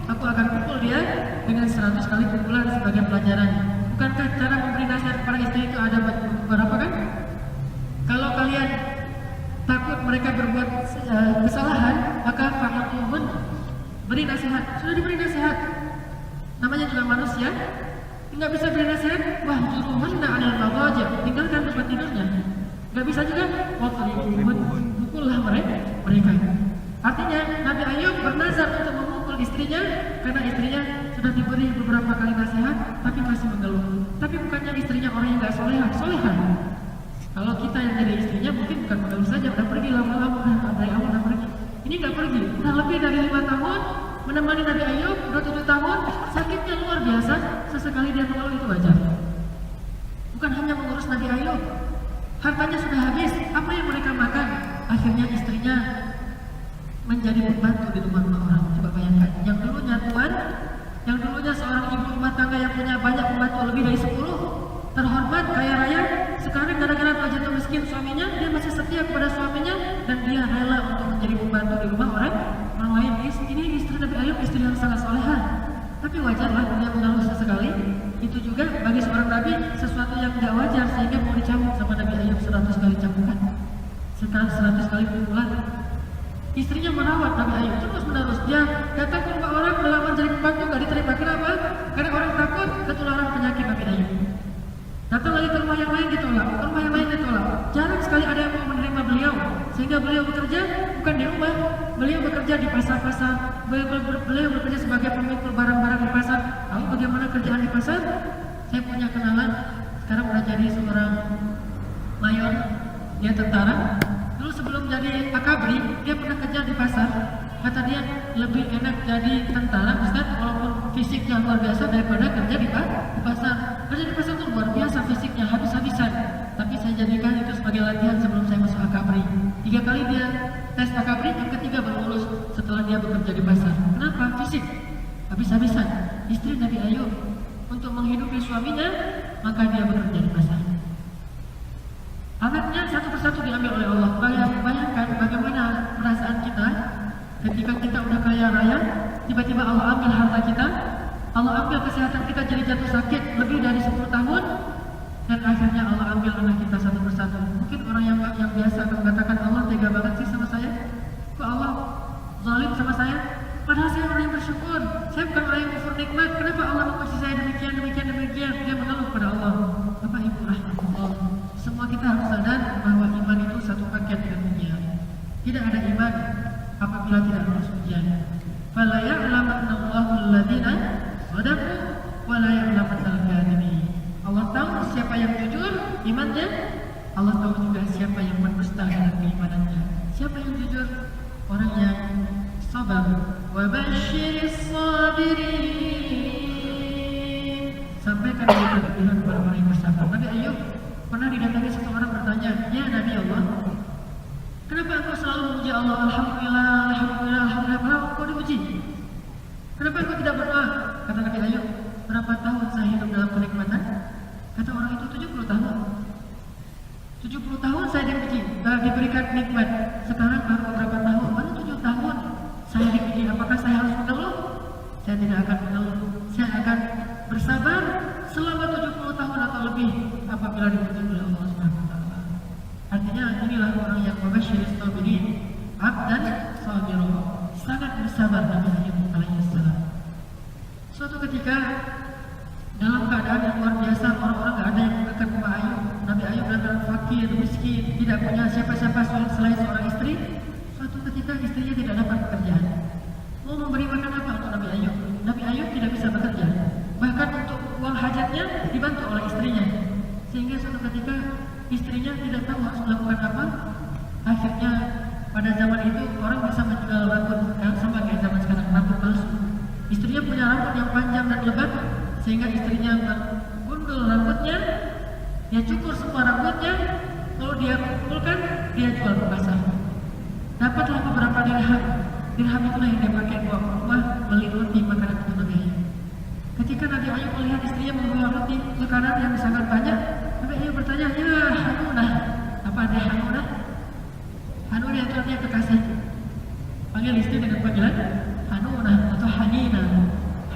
aku akan pukul dia dengan 100 kali pukulan sebagai pelajaran. Bukankah cara memberi nasihat kepada istri itu ada beberapa kan? Kalau kalian takut mereka berbuat kesalahan, maka fa'atuhun, beri nasihat. Sudah diberi nasihat, namanya juga manusia, nggak bisa beri nasihat. Wah, juruhunna 'alal madaji', tinggalkan tempat tidurnya. Nggak bisa juga, waqribuhun, pukullah mereka. Artinya Nabi Ayub bernazar untuk memukul istrinya karena istrinya sudah diberi beberapa kali nasihat tapi masih mengeluh. Tapi bukannya istrinya orang yang nggak solehah. Kalau kita yang jadi istrinya mungkin bukan mengeluh saja, udah pergi lama-lama, dari awal udah pergi. Ini nggak pergi, udah lebih dari 5 tahun menemani Nabi Ayub, udah 7 tahun, sakitnya luar biasa, sesekali dia mengeluh itu wajar. Bukan hanya mengurus Nabi Ayub, hartanya sudah habis, apa yang mereka makan? Akhirnya istrinya menjadi pembantu di rumah orang. Coba bayangkan, yang dulunya tuan, yang dulunya seorang ibu rumah tangga yang punya banyak pembantu lebih dari 10, terhormat, kaya raya, sekarang gara-gara jatuh miskin suaminya, dia masih setia kepada suaminya dan dia rela untuk menjadi pembantu di rumah orang lain. Ini istri Nabi Ayub, istri yang sangat solehah. Tapi wajarlah dia mengeluh sesekali. Itu juga bagi seorang nabi sesuatu yang tidak wajar sehingga mau dicambuk sama Nabi Ayub 100 kali cambukan, sekarang 100 kali pukulan. Istrinya merawat Nabi Ayub terus menerus. Dia datang ke rumah orang melamar jadi pembantu, nggak diterima. Kenapa? Karena orang takut ketularan penyakit Nabi Ayub. Datang lagi ke rumah yang lain ditolak, ke rumah yang lain ditolak. Jarang sekali ada yang mau menerima beliau, sehingga beliau bekerja bukan di rumah, beliau bekerja di pasar-pasar. Beliau bekerja sebagai pemikul barang-barang di pasar. Tahu bagaimana kerjaan di pasar? Saya punya kenalan, sekarang udah jadi seorang mayor, dia tentara. Dulu sebelum jadi akabri, dia pernah kerja di pasar. Kata dia lebih enak jadi tentara, Ustaz, walaupun fisiknya luar biasa daripada kerja di pasar. Kerja di pasar itu luar biasa fisiknya, habis-habisan. Tapi saya jadikan itu sebagai latihan sebelum saya masuk akabri. 3 kali dia tes akabri, yang ketiga baru lulus setelah dia bekerja di pasar. Kenapa? Fisik, habis-habisan. Istri Nabi Ayub untuk menghidupi suaminya, maka dia bekerja di pasar. Anaknya satu persatu diambil oleh Allah. Bayangkan bagaimana perasaan kita ketika kita udah kaya raya, tiba-tiba Allah ambil harta kita, Allah ambil kesehatan kita, jadi jatuh sakit lebih dari 10 tahun. Dan akhirnya Allah ambil anak kita satu persatu. Mungkin orang yang biasa akan mengatakan, Allah tega banget sih sama saya. Kok Allah zalim sama saya? Padahal saya orang yang bersyukur. Saya bukan orang yang kufur nikmat. Kenapa Allah menguji saya demikian? Dia mengeluh pada Allah. Bapak Ibu rahmatullah, semua kita harus sadar bahwa iman itu satu paket dengan ujian. Tidak ada iman apabila tidak lulus ujian. Fala ya'lamanna Allahu alladziina shadaqu wa la ya'lamanna al-kadhibin. Allah tahu siapa yang jujur imannya. Allah tahu juga siapa yang berdusta dengan keimanannya. Siapa yang jujur? Orang yang sabar. Wa basyiris sabirin. Sampaikan itu kepada orang yang bersabar. Nabi Ayub pernah didatangi seseorang bertanya, "Ya Nabi Allah, kenapa engkau selalu memuji Allah? Alhamdulillah, alhamdulillah, alhamdulillah. Kenapa engkau diuji? Kenapa engkau tidak berdoa?" Kata Nabi Ayub, "Berapa tahun saya hidup dalam kenikmatan?" Kata orang itu, 70 tahun. 70 tahun saya diuji, diberikan nikmat. Sekarang baru beberapa tahun, baru 7 tahun saya diuji. Apakah saya harus mengeluh? Saya tidak akan mengeluh. Saya akan bersabar selama 70 tahun atau lebih apabila diuji oleh Allah Subhanahu wa taala. Artinya inilah orang yang mubasyiris sabirin, abdan sabira, sangat bersabar Nabi Ayub alaihissalam. Suatu ketika dalam keadaan yang luar biasa, orang-orang tidak ada yang mendekat Nabi Ayub. Nabi Ayub dalam fakir, miskin, tidak punya siapa-siapa selain seorang istri. Suatu ketika istrinya tidak dapat pekerjaan. Mau memberi makan apa untuk Nabi Ayub? Nabi Ayub tidak bisa bekerja. Bahkan untuk uang hajatnya dibantu oleh istrinya. Sehingga suatu ketika istrinya tidak tahu harus melakukan apa. Akhirnya pada zaman itu orang bisa menjual rambut, sama kayak zaman sekarang, rambut palsu. Istrinya punya rambut yang panjang dan lebat, sehingga istrinya menggundul rambutnya, dia cukur semua rambutnya, lalu dia kumpulkan, dia jual ke pasar. Dapatlah beberapa dirham. Dirham itulah yang dia pakai buat rumah, beli roti makanan untuk Nabi Ayub. Ketika Nabi Ayub melihat istrinya membawa roti makanan yang sangat banyak, Nabi Ayub bertanya, "Ya Hanunah." Apa artinya Hanunah? Hanunah itu artinya kekasih. Panggil istri dengan panggilan Hanunah atau Hanina.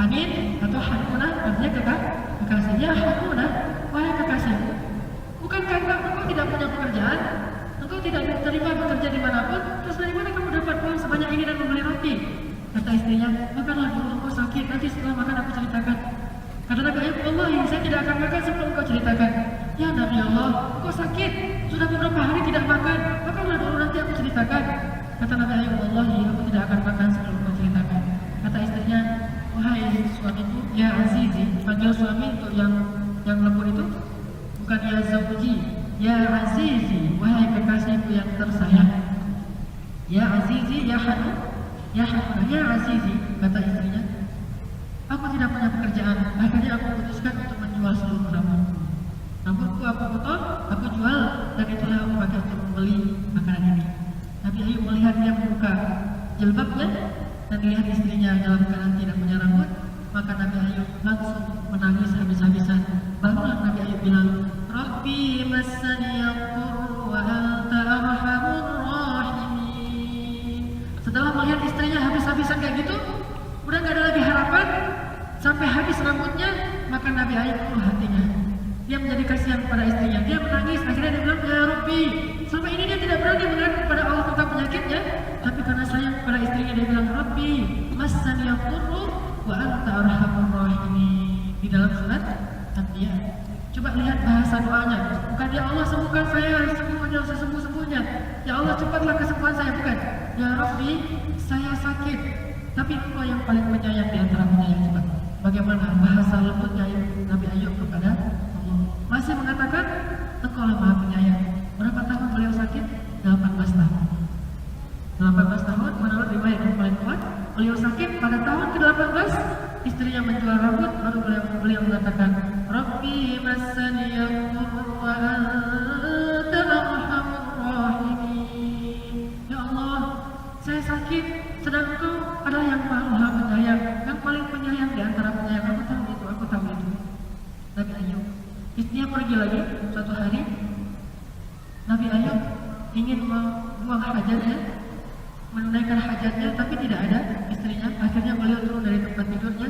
Hanin atau Hanunah artinya kekasih. "Ya Hanunah, wahai kekasihku, bukankah engkau tidak punya pekerjaan? Engkau tidak diterima bekerja dimanapun, terus dari mana kamu dapat uang sebanyak ini dan membeli roti?" Kata istrinya, "Makanlah dulu, engkau sakit, nanti setelah makan aku ceritakan." Kata Nabi Ayub, "Wallahi, saya tidak akan makan sebelum engkau ceritakan." "Ya Nabi Allah, engkau sakit, sudah beberapa hari tidak makan, makanlah dulu, nanti aku ceritakan." Kata Nabi Ayub, "Wallahi, aku tidak akan makan sebelum engkau ceritakan." Kata istrinya, "Wahai suamiku, ya Azizi," panggil suami untuk yang lembut itu, bukan ya Zawji, "Ya Azizi, wahai kekasihku yang tersayang." "Ya Azizi, ya Hanu, ya Hanu, ya Azizi," kata istrinya, "aku tidak punya pekerjaan, akhirnya aku memutuskan untuk menjual seluruh rambutku. Rambutku aku potong, aku jual, dan itulah aku pakai untuk membeli makanan ini." Nabi Ayub melihat dia membuka jilbabnya dan melihat istrinya dalam keadaan tidak punya rambut, maka Nabi Ayub langsung menangis habis-habisan. Barulah Nabi Ayub bilang, "Rabbi massani yadhurru wa anta arhamur rahimin." Setelah melihat istrinya habis-habisan kayak gitu, udah gak ada lagi harapan, sampai habis rambutnya, maka Nabi Ayub puluh hatinya. Dia menjadi kasihan kepada istrinya, dia menangis. Akhirnya dia bilang, "Ya Rabbi," selama ini dia tidak berani mengadu kepada Allah tentang penyakitnya, tapi karena sayang kepada istrinya dia bilang, "Rabbi massani yadhurru wa anta arhamur rahimin." Di dalam surat Anbiya. Coba lihat bahasa doanya. Bukan "Ya Allah sembuhkan saya semuanya sesembuh-sembuhnya." "Ya Allah cepatlah kesembuhan saya." Bukan. "Ya Rabbi, saya sakit, tapi Engkau yang paling penyayang di antara penyayang." Coba bagaimana bahasa lembutnya Nabi Ayub kepada Allah. Masih mengatakan, "Engkau lah Maha Penyayang." Berapa tahun beliau sakit? 18 tahun. 18 tahun menurut riwayat yang paling kuat. Beliau sakit pada tahun ke-18, istrinya menjual rambut, lalu beliau mengatakan, "Rabbi massani yadhurru wa anta arhamur rahimin." "Ya Allah, saya sakit, sedang Engkau adalah yang Maha Penyayang, yang paling penyayang di antara penyayang." Aku tahu itu, aku tahu itu. Nabi Ayub, istrinya pergi lagi suatu hari. Nabi Ayub ingin membuang hajatnya, menunaikan hajatnya, tapi tidak ada istrinya. Akhirnya beliau turun dari tempat tidurnya,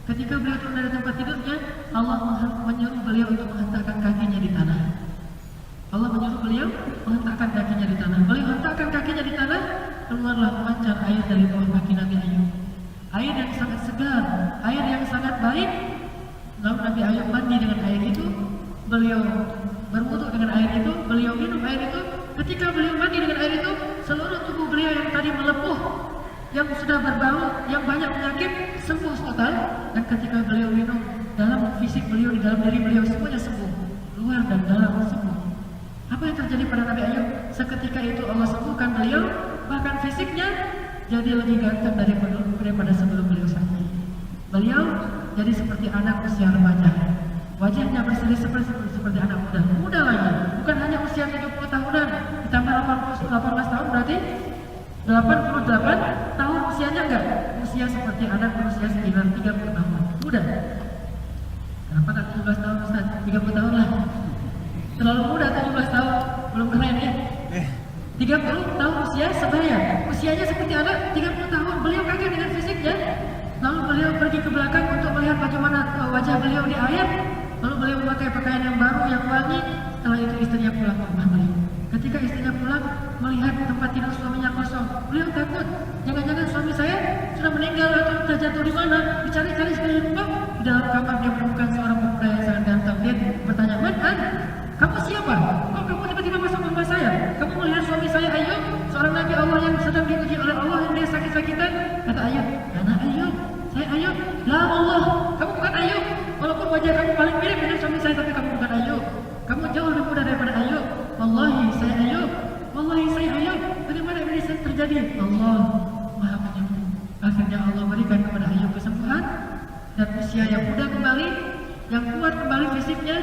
Ketika beliau turun dari tempat tidurnya, Allah menyuruh beliau untuk menghentakkan kakinya di tanah. Allah menyuruh beliau menghentakkan kakinya di tanah. Beliau hentakkan kakinya di tanah, keluarlah memancar air dari bawah kaki Nabi Ayub. Air yang sangat segar, air yang sangat baik. Lalu Nabi Ayub mandi dengan air itu, beliau berwudu dengan air itu, beliau minum air itu. Ketika beliau mandi dengan air itu, seluruh tubuh beliau yang tadi melepuh, yang sudah berbau, yang banyak penyakit, sembuh total. Dan ketika beliau minum, dalam fisik beliau, di dalam diri beliau semuanya sembuh, luar dan dalam sembuh. Apa yang terjadi pada Nabi Ayub? Seketika itu Allah sembuhkan beliau, bahkan fisiknya jadi lebih ganteng daripada sebelum beliau sakit. Beliau jadi seperti anak usia remaja, wajahnya berseri seperti anak muda lagi. Bukan hanya usia 70 tahunan, ditambah 18 tahun berarti 88 tahun usianya enggak? Usia seperti anak berusia sekitar 30 tahun, muda. Kenapa enggak 17 tahun Ustaz? 30 tahun lah. Terlalu muda 17 tahun, belum keren ya? 30 tahun usia sebaya, usianya seperti anak 30 tahun. Beliau kaget dengan fisiknya. Lalu beliau pergi ke belakang untuk melihat bagaimana wajah beliau di air. Lalu beliau memakai pakaian yang baru, yang wangi. Setelah itu istrinya pulang ke rumah beliau. Ketika istrinya pulang, melihat tempat tidur suaminya kosong, beliau takut. Jangan-jangan suami saya sudah meninggal atau terjatuh di mana? Dicari-cari sekeliling rumah. Di dalam kamar dia menemukan seorang pemuda yang sangat ganteng. Dia bertanya, "Man, kamu siapa? Kok kamu tiba-tiba masuk rumah saya? Kamu melihat suami saya Ayub, seorang nabi Allah yang sedang diuji oleh Allah, yang dia sakit-sakitan?" Kata Ayub, "Anak Ayub, saya Ayub." "La Allah, kamu bukan Ayub. Walaupun wajah kamu paling mirip dengan suami saya, tapi kamu bukan Ayub. Kamu jauh lebih muda daripada Ayub. Wallahi saya Ayub. Wallahi saya Ayub. Bagaimana ini terjadi?" Allah Maha Penyembuh. Akhirnya Allah berikan kepada Ayub kesembuhan dan usia yang muda kembali, yang kuat kembali fisiknya.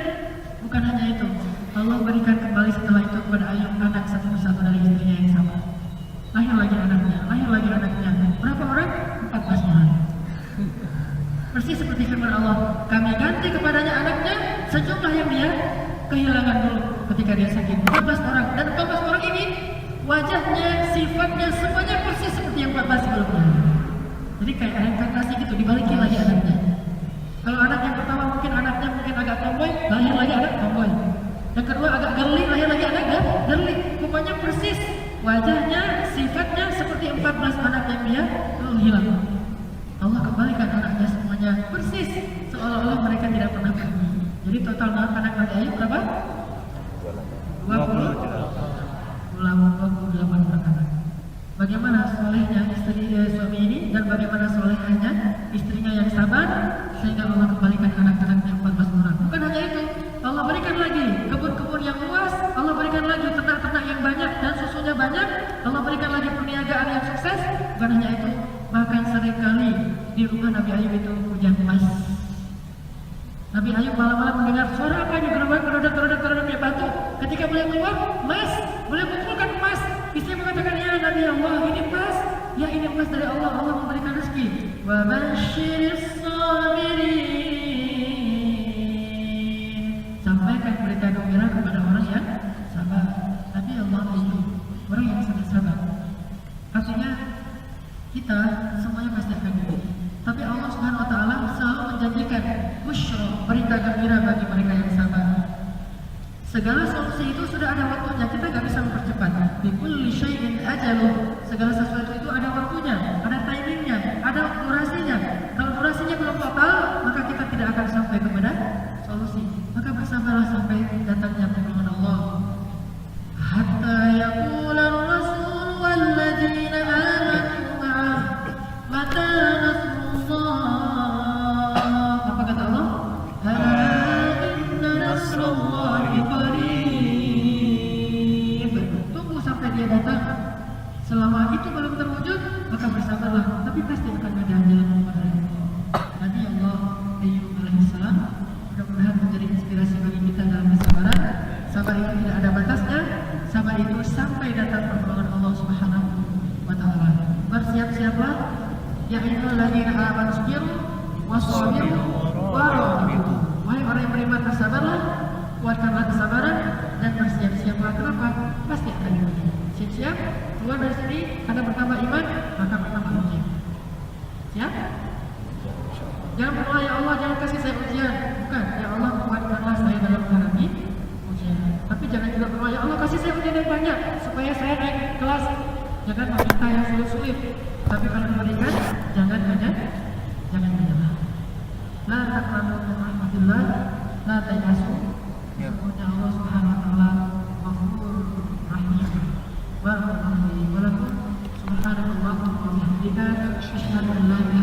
Bukan hanya itu, Allah berikan kembali setelah itu kepada Ayub anak satu persatu dari istrinya yang sama. Lahir lagi anaknya. Berapa orang? 14 orang. Persis seperti firman Allah, kami ganti kepadanya anaknya sejumlah yang dia kehilangan dulu ketika dia sakit. 14 orang. Dan 14 orang ini wajahnya, sifatnya semuanya persis seperti yang 14 sebelumnya. Jadi kayak reinkarnasi gitu, dibalikin lagi anaknya. Kalau anak yang pertama mungkin anaknya agak tomboy, lahir lagi anak tomboy. Yang kedua agak girly, lahir lagi anak girly. Pokoknya persis wajahnya, sifatnya seperti 14 anak yang dia hilang. Allah kembalikan anaknya semuanya persis, seolah-olah mereka tidak pernah pergi. Jadi total anak Nabi Ayub berapa? 28 anak. Bagaimana solehnya suami ini dan bagaimana solehnya istrinya yang sabar, sehingga Allah kembalikan anak-anaknya 14 orang. Bukan hanya itu, Allah berikan lagi kebun-kebun yang luas, Allah berikan lagi ternak-ternak yang banyak dan susunya banyak, Allah berikan lagi perniagaan yang sukses. Bukan hanya itu, bahkan seringkali di rumah Nabi Ayub itu hujan emas. Nabi Ayub malam-malam mendengar suara apa ini, gerodok kayak batu. Ketika beliau keluar, emas, beliau kumpulkan emas. Istri mengatakan, "Ya Nabi Allah, ini emas." "Ya, ini emas dari Allah, Allah memberikan rezeki." Wa basyiris sabirin. Sampaikan berita gembira kepada orang yang sabar. Nabi Allah Ayub, orang yang sangat sabar. Artinya kita semuanya pasti akan diuji. Tapi Allah Subhanahu wa taala selalu menjanjikan busyra, berita gembira bagi mereka yang sabar. Segala solusi itu sudah ada waktunya, kita nggak bisa mempercepat. Bikulli syai'in ajaluh. Segala sesuatu itu ada waktunya, ada timingnya, ada durasinya. Kalau durasinya belum total, maka kita tidak akan sampai kepada solusi. Maka bersabarlah sampai datangnya pertolongan Allah. Hatta yaqula ar-rasul walladzina amanu ma'ah mata nasrullah. Apa kata Allah? Inna nasrullahi qarib. Tunggu sampai dia datang. Selama itu belum terwujud, maka bersabarlah. Tapi pasti akan ada jalan kepada Allah. Nabi Allah Ayub alaihissalam mudah-mudahan menjadi inspirasi bagi kita dalam kesabaran. Sabar itu tidak ada batasnya. Sabar itu sampai datang pertolongan Allah Subhanahu wa taala. Bersiap-siaplah ya ayyuhalladzina amanu sabiru wasabiru warabitu. Wahai orang yang beriman, bersabarlah, kuatkanlah kesabaran dan bersiap-siaplah. Kenapa? Pasti akan diuji. Siap-siap, keluar dari sini, Anda bertambah iman, maka bertambah ujian. Siap? Jangan berdoa, ya Allah jangan kasih saya ujian. Bukan, ya Allah kuatkanlah saya dalam menghadapi ujian. Tapi jangan juga berdoa, ya Allah kasih saya ujian yang banyak supaya saya naik kelas. Jangan meminta yang sulit-sulit. Tapi kalau diberikan, jangan menyerah. La taqnatu min rahmatillah, la tayasu. Sesungguhnya Allah Subhanahu wa taala Ghafurur Rahim. Barakallahu li wa lakum. Subhanallah wa bihamdika, asyhadu an la ilaha